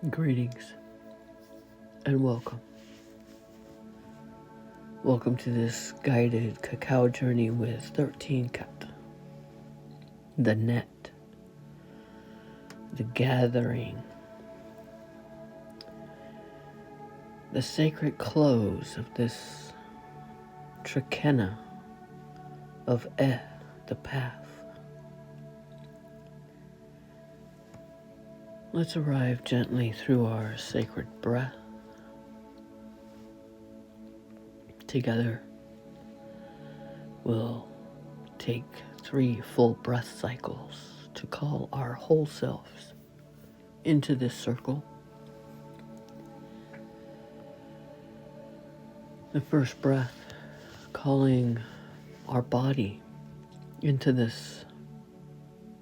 Greetings and welcome. Welcome to this guided cacao journey with 13 cat. The net, the gathering, the sacred close of this trecena of the path. Let's arrive gently through our sacred breath. Together, we'll take 3 full breath cycles to call our whole selves into this circle. The first breath, calling our body into this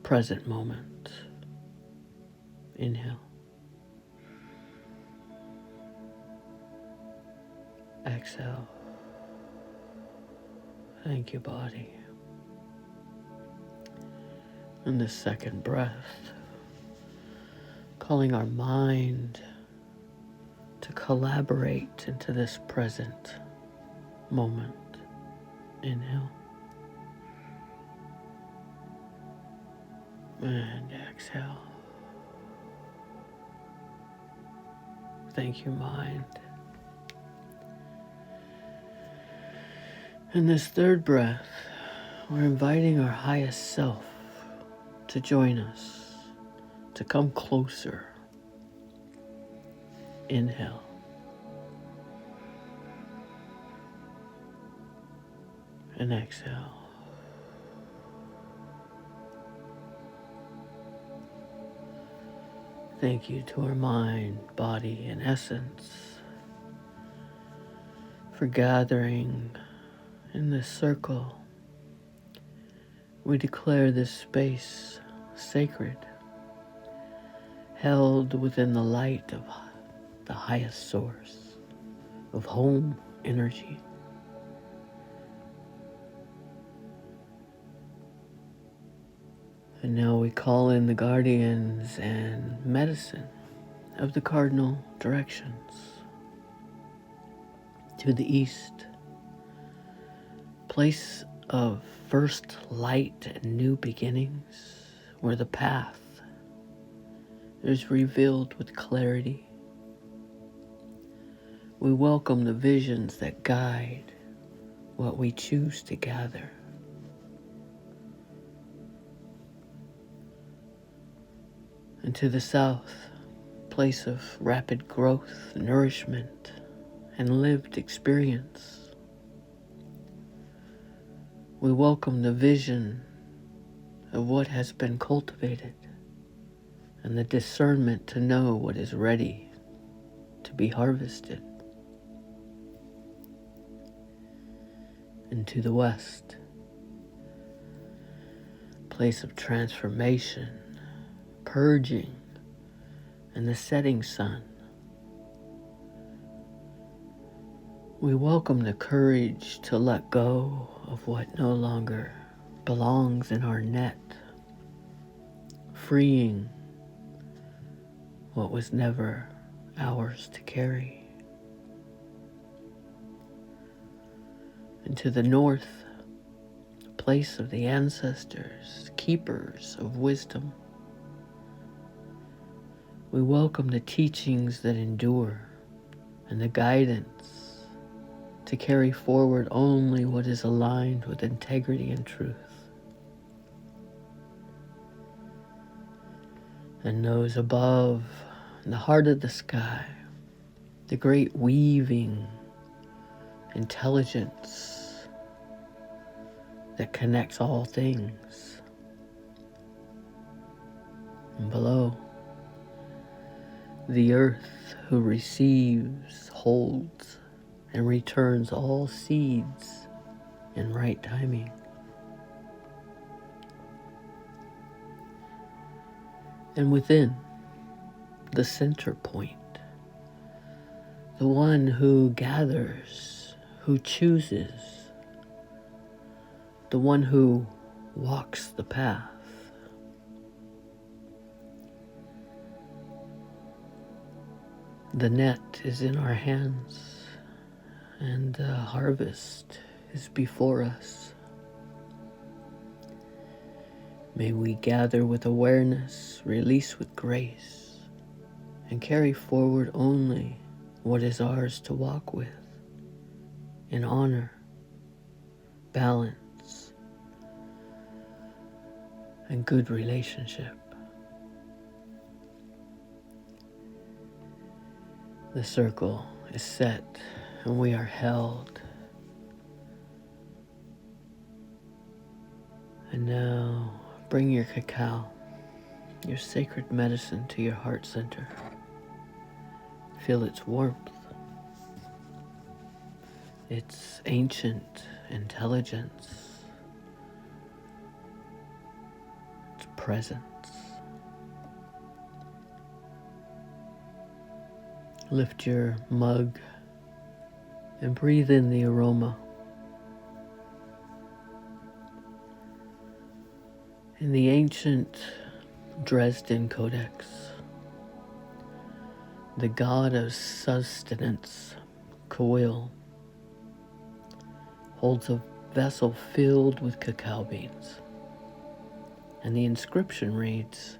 present moment. Inhale. Exhale. Thank you, body. And the second breath, calling our mind to collaborate into this present moment. Inhale. And exhale. Thank you, mind. In this third breath, we're inviting our highest self to join us, to come closer. Inhale. And exhale. Thank you to our mind, body, and essence for gathering in this circle. We declare this space sacred, held within the light of the highest source of home energy. And now we call in the guardians and medicine of the cardinal directions. To the east, place of first light and new beginnings, where the path is revealed with clarity. We welcome the visions that guide what we choose to gather. And to the south, place of rapid growth, nourishment, and lived experience. We welcome the vision of what has been cultivated and the discernment to know what is ready to be harvested. And to the west, place of transformation, purging, and the setting sun. We welcome the courage to let go of what no longer belongs in our net, freeing what was never ours to carry. And to the north, place of the ancestors, keepers of wisdom. We welcome the teachings that endure and the guidance to carry forward only what is aligned with integrity and truth. And those above, in the heart of the sky, the great weaving intelligence that connects all things. And below, the earth who receives, holds, and returns all seeds in right timing. And within, the center point, the one who gathers, who chooses, the one who walks the path. The net is in our hands, and the harvest is before us. May we gather with awareness, release with grace, and carry forward only what is ours to walk with in honor, balance, and good relationship. The circle is set and we are held. And now bring your cacao, your sacred medicine, to your heart center. Feel its warmth, its ancient intelligence, its presence. Lift your mug and breathe in the aroma. In the ancient Dresden Codex, the god of sustenance, Cacao, holds a vessel filled with cacao beans, and the inscription reads,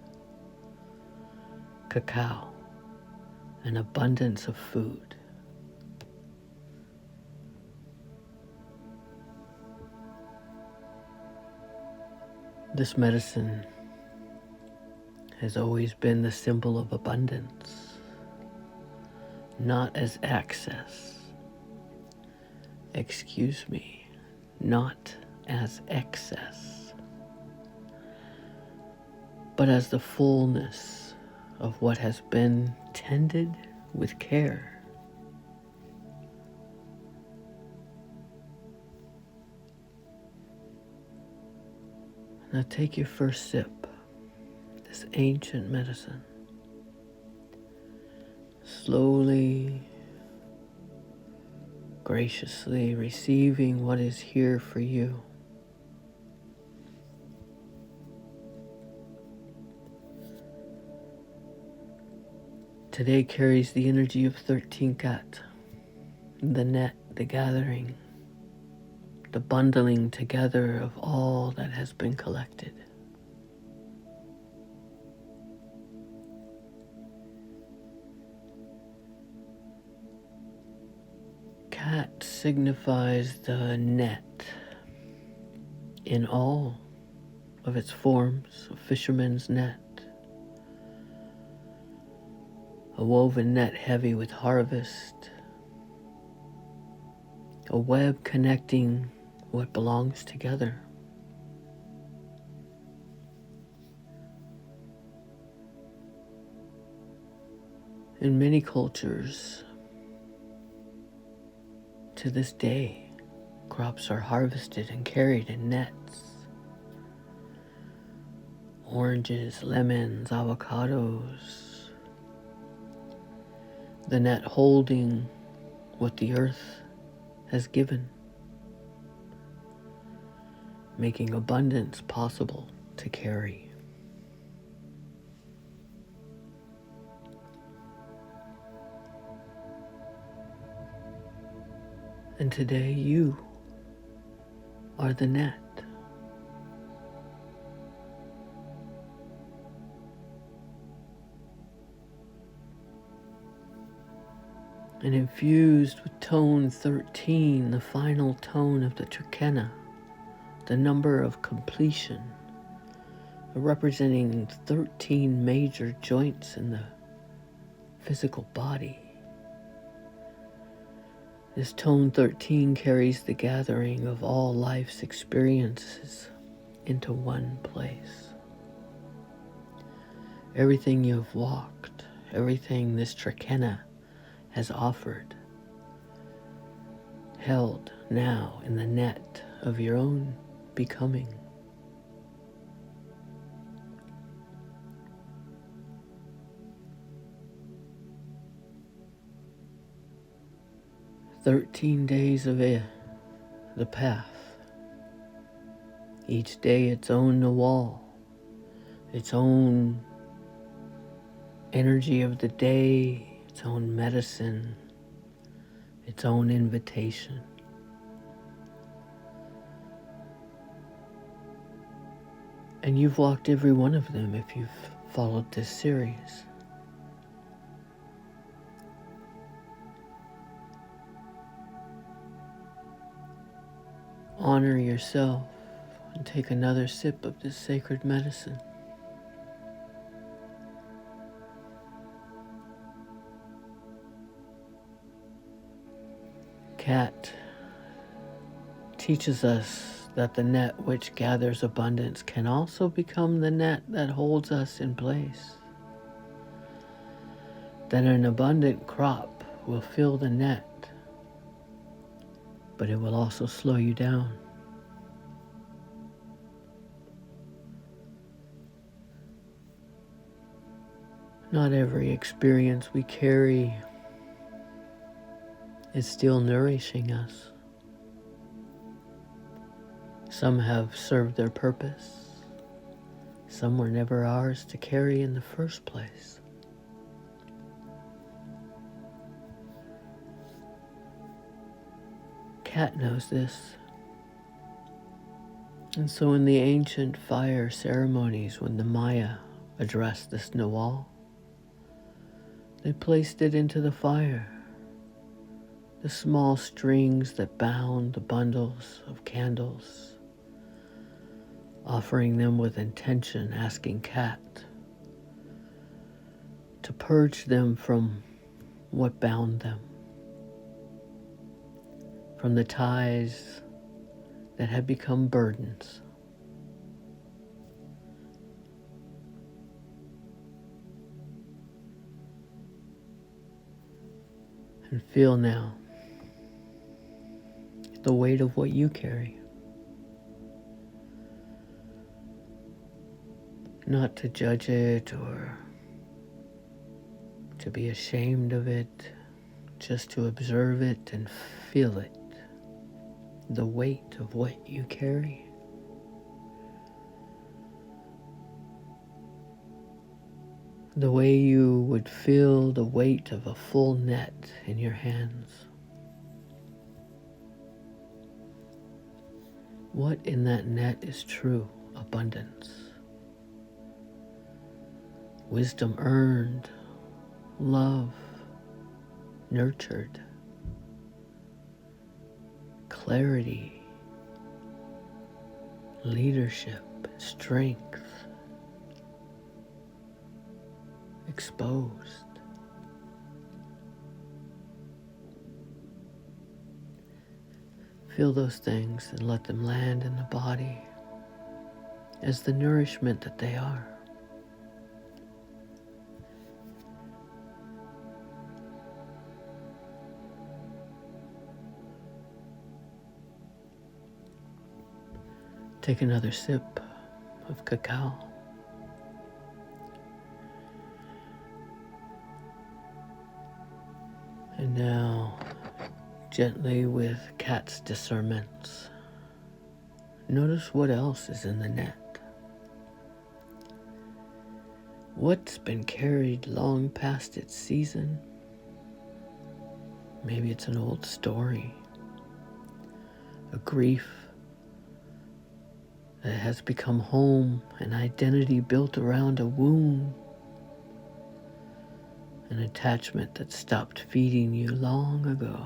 "Cacao, an abundance of food." This medicine has always been the symbol of abundance, not as access. Excuse me, not as excess, but as the fullness of what has been tended with care. Now take your first sip, this ancient medicine. Slowly, graciously receiving what is here for you. Today carries the energy of 13 Kat, the net, the gathering, the bundling together of all that has been collected. Kat signifies the net in all of its forms, a fisherman's net, a woven net heavy with harvest, a web connecting what belongs together. In many cultures, to this day, crops are harvested and carried in nets. Oranges, lemons, avocados. The net holding what the earth has given, making abundance possible to carry. And today you are the net. And infused with tone 13, the final tone of the trecena, the number of completion, representing 13 major joints in the physical body. This tone 13 carries the gathering of all life's experiences into one place. Everything you've walked, everything this trecena has offered, held now in the net of your own becoming. "13 days of the path, each day its own nawal, its own energy of the day, its its own medicine, its own invitation. And you've walked every one of them if you've followed this series. Honor yourself and take another sip of this sacred medicine. Cat teaches us that the net which gathers abundance can also become the net that holds us in place. That an abundant crop will fill the net, but it will also slow you down. Not every experience we carry is still nourishing us. Some have served their purpose. Some were never ours to carry in the first place. Cat knows this. And so in the ancient fire ceremonies, when the Maya addressed this Nawal, they placed it into the fire, the small strings that bound the bundles of candles, offering them with intention, asking Cat to purge them from what bound them, from the ties that had become burdens. And feel now the weight of what you carry. Not to judge it or to be ashamed of it, just to observe it and feel it. The weight of what you carry. The way you would feel the weight of a full net in your hands. What in that net is true abundance? Wisdom earned, love nurtured, clarity, leadership, strength, exposed. Feel those things and let them land in the body as the nourishment that they are. Take another sip of cacao. And now, gently with Cat's discernments, notice what else is in the net. What's been carried long past its season? Maybe it's an old story, a grief that has become home, an identity built around a wound, an attachment that stopped feeding you long ago.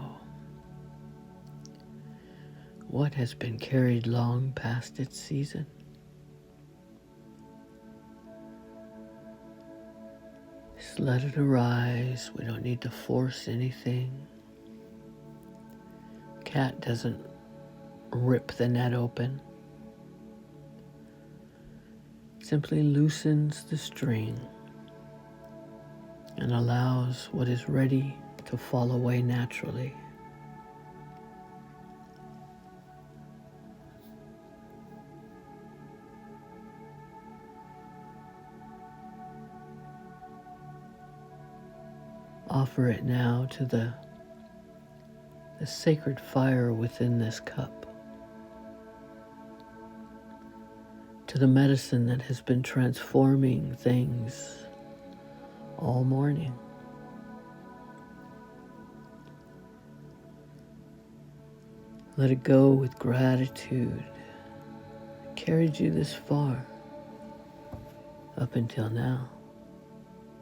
What has been carried long past its season? Just let it arise. We don't need to force anything. Cat doesn't rip the net open. Simply loosens the string and allows what is ready to fall away naturally. Offer it now to the sacred fire within this cup, to the medicine that has been transforming things all morning. Let it go with gratitude. It carried you this far up until now,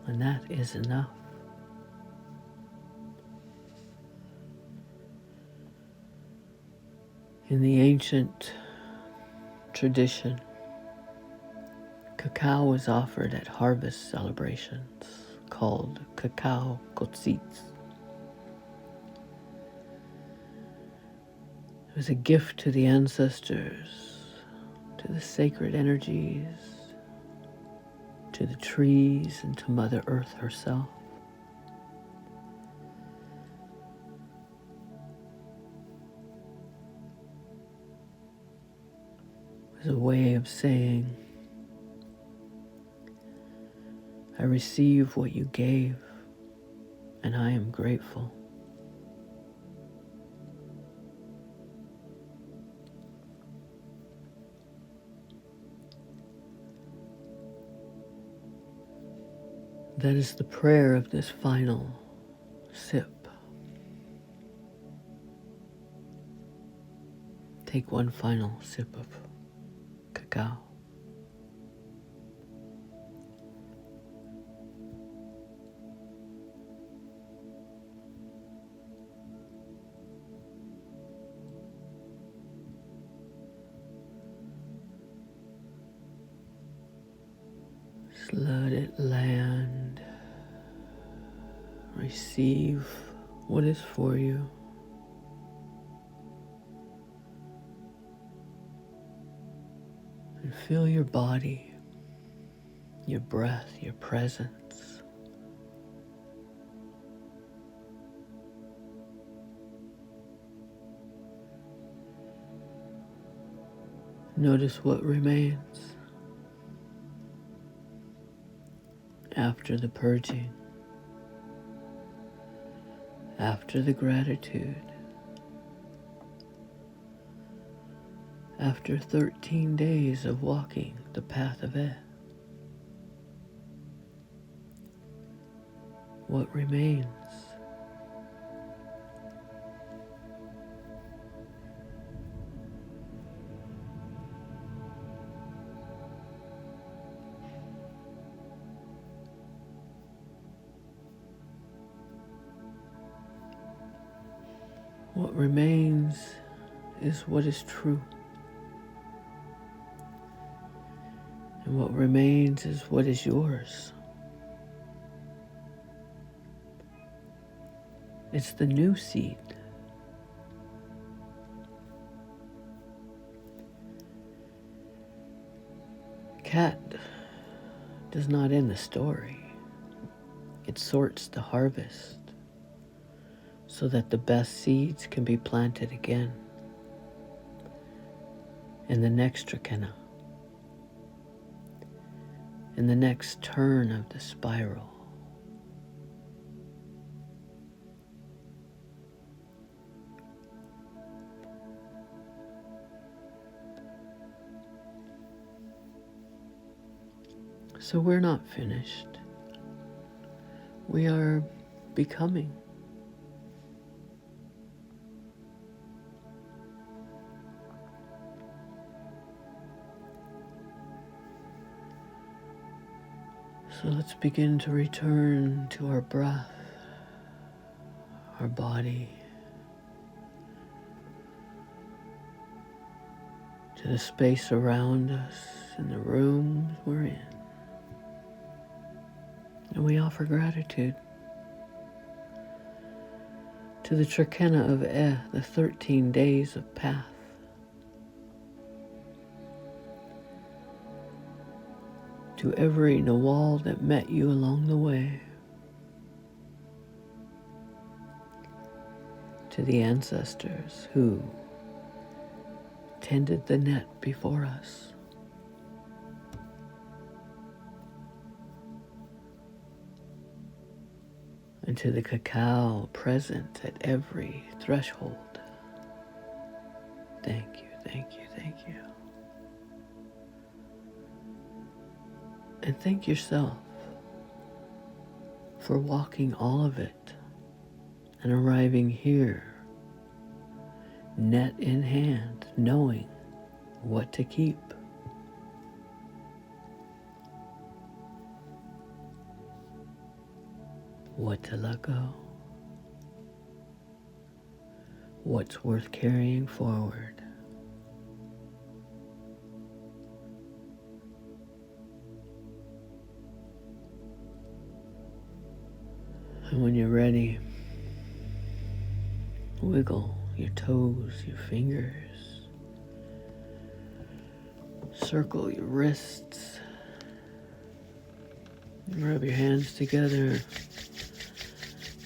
and that is enough. In the ancient tradition, cacao was offered at harvest celebrations called cacao kotsits. It was a gift to the ancestors, to the sacred energies, to the trees, and to Mother Earth herself. It was a way of saying, I receive what you gave, and I am grateful. That is the prayer of this final sip. Take one final sip of cacao. Just let it land. Receive what is for you. And feel your body, your breath, your presence. Notice what remains after the purging, after the gratitude, after 13 days of walking the path of it. What remains? What remains is what is true. And what remains is what is yours. It's the new seed. Cat does not end the story. It sorts the harvest so that the best seeds can be planted again in the next trecena, in the next turn of the spiral. So we're not finished. We are becoming. So let's begin to return to our breath, our body, to the space around us in the rooms we're in. And we offer gratitude to the trecena of the 13 days of path. To every nawal that met you along the way. To the ancestors who tended the net before us. And to the cacao present at every threshold. Thank you, thank you, thank you. And thank yourself for walking all of it and arriving here net in hand, knowing what to keep, what to let go, what's worth carrying forward. And when you're ready, wiggle your toes, your fingers, circle your wrists, rub your hands together,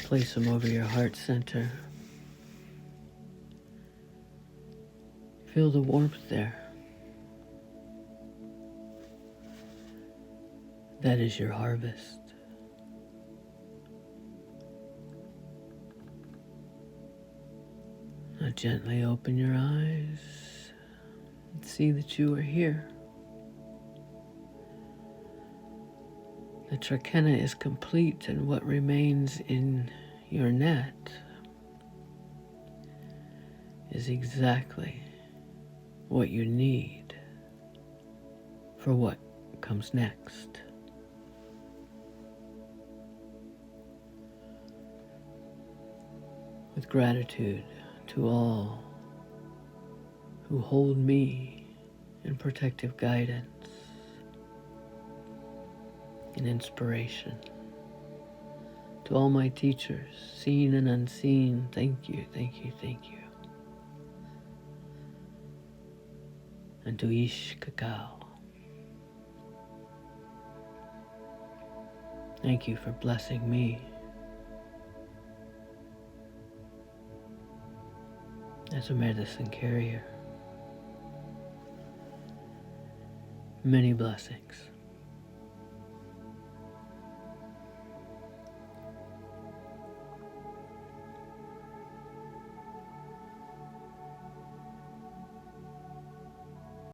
place them over your heart center. Feel the warmth there. That is your harvest. Now gently open your eyes and see that you are here. The trecena is complete, and what remains in your net is exactly what you need for what comes next. With gratitude to all who hold me in protective guidance and inspiration. To all my teachers, seen and unseen, thank you, thank you, thank you. And to Ish Cacao, thank you for blessing me as a medicine carrier. Many blessings.